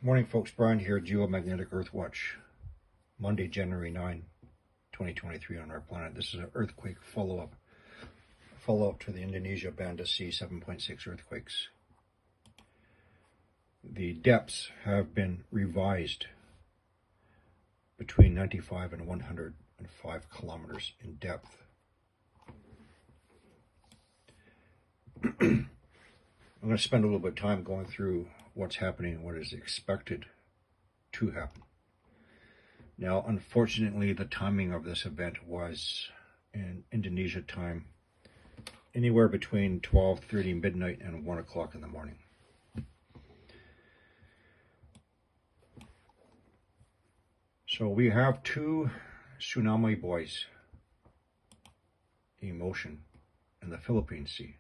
Morning, folks. Brian here, Geomagnetic Earth Watch, Monday, January 9, 2023 on our planet. This is an earthquake follow-up to the Indonesia Banda Sea 7.6 earthquakes. The depths have been revised between 95 and 105 kilometers in depth. I'm going to spend a little bit of time going through what's happening and what is expected to happen. Now, unfortunately, the timing of this event was in Indonesia time, anywhere between 12:30 midnight and 1 o'clock in the morning. So we have two tsunami buoys in motion in the Philippine Sea.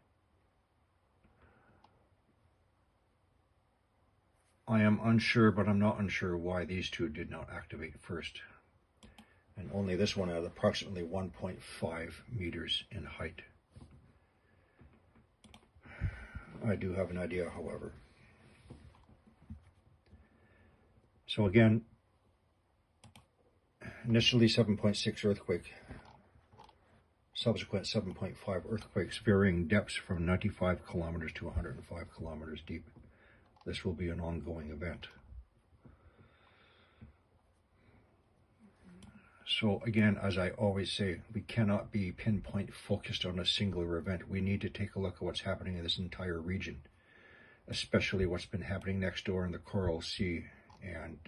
I am unsure, but I'm not unsure why these two did not activate first. And only this one at approximately 1.5 meters in height. I do have an idea, however. So again, initially 7.6 earthquake, subsequent 7.5 earthquakes, varying depths from 95 kilometers to 105 kilometers deep. This will be an ongoing event. So again, as I always say, we cannot be pinpoint focused on a singular event. We need to take a look at what's happening in this entire region, especially what's been happening next door in the Coral Sea and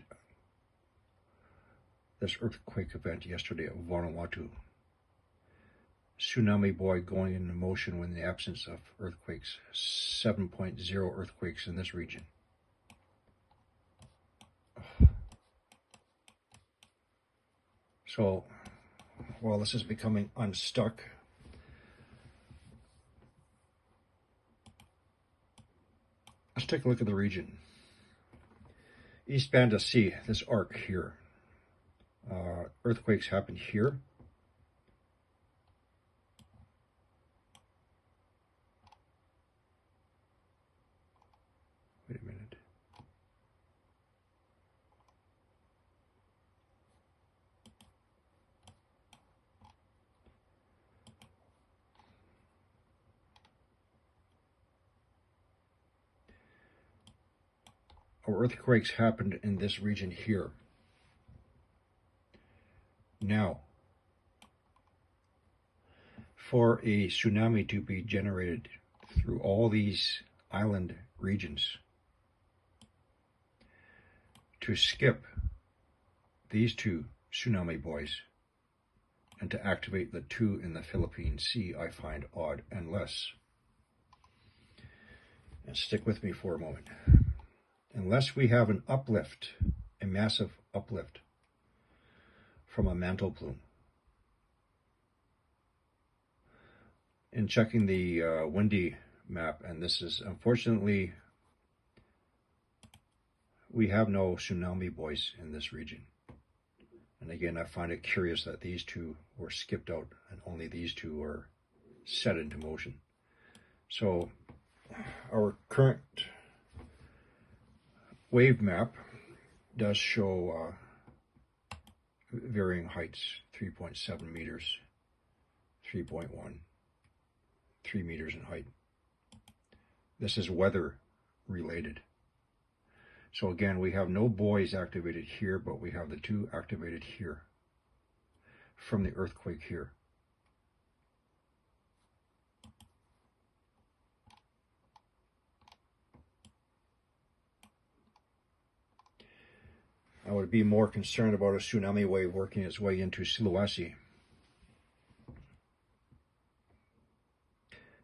this earthquake event yesterday at Vanuatu. Tsunami buoy going into motion in the absence of earthquakes. 7.0 earthquakes in this region. So, while this is becoming unstuck, let's take a look at the region. East Banda Sea, this arc here. Earthquakes happen here. Wait a minute. Our earthquakes happened in this region here. Now, for a tsunami to be generated through all these island regions, to skip these two tsunami buoys and to activate the two in the Philippine Sea, I find odd, unless, and stick with me for a moment, unless we have an uplift, a massive uplift from a mantle plume. In checking the windy map, and this is, unfortunately, we have no tsunami buoys in this region. And again, I find it curious that these two were skipped out and only these two were set into motion. So our current wave map does show varying heights, 3.7 meters, 3.1, 3 meters in height. This is weather related. So again, we have no buoys activated here, but we have the two activated here from the earthquake here. I would be more concerned about a tsunami wave working its way into Sulawesi,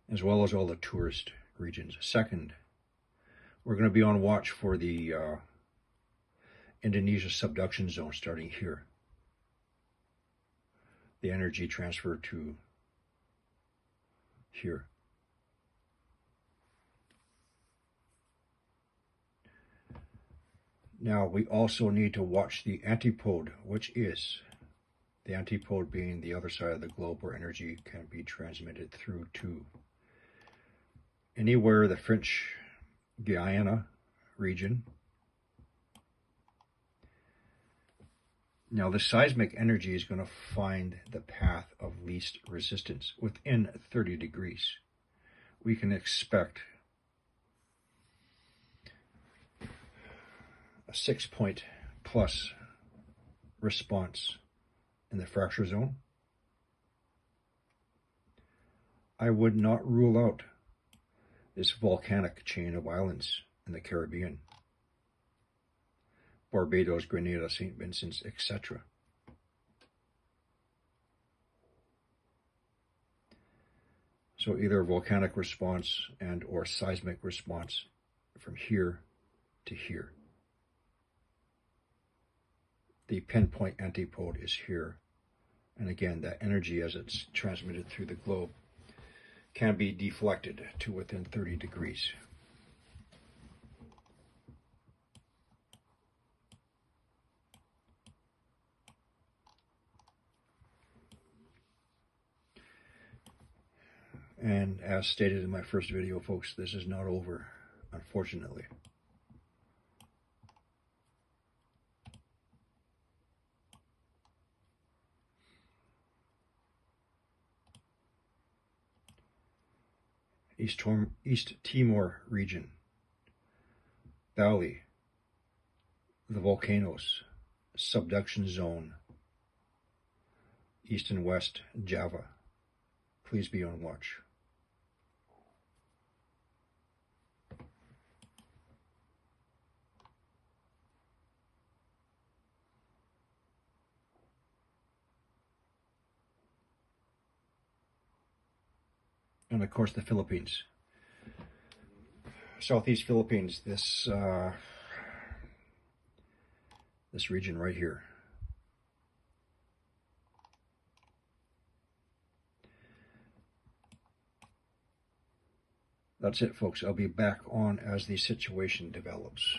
as well as all the tourist regions. Second, we're going to be on watch for the Indonesia subduction zone starting here. The energy transfer to here. Now, we also need to watch the antipode, which is the antipode being the other side of the globe where energy can be transmitted through to anywhere the French Guiana region Now, the seismic energy is going to find the path of least resistance within 30 degrees. We can expect a 6-point plus response in the fracture zone. I would not rule out this volcanic chain of islands in the Caribbean. Barbados, Grenada, St. Vincent's, etc. So either a volcanic response and or seismic response from here to here. The pinpoint antipode is here. And again, that energy as it's transmitted through the globe can be deflected to within 30 degrees. And as stated in my first video, folks, this is not over, unfortunately. East Timor region, Bali, the volcanoes, subduction zone, East and West Java. Please be on watch. And of course the Philippines. Southeast Philippines, this region right here. That's it, folks. I'll be back on as the situation develops.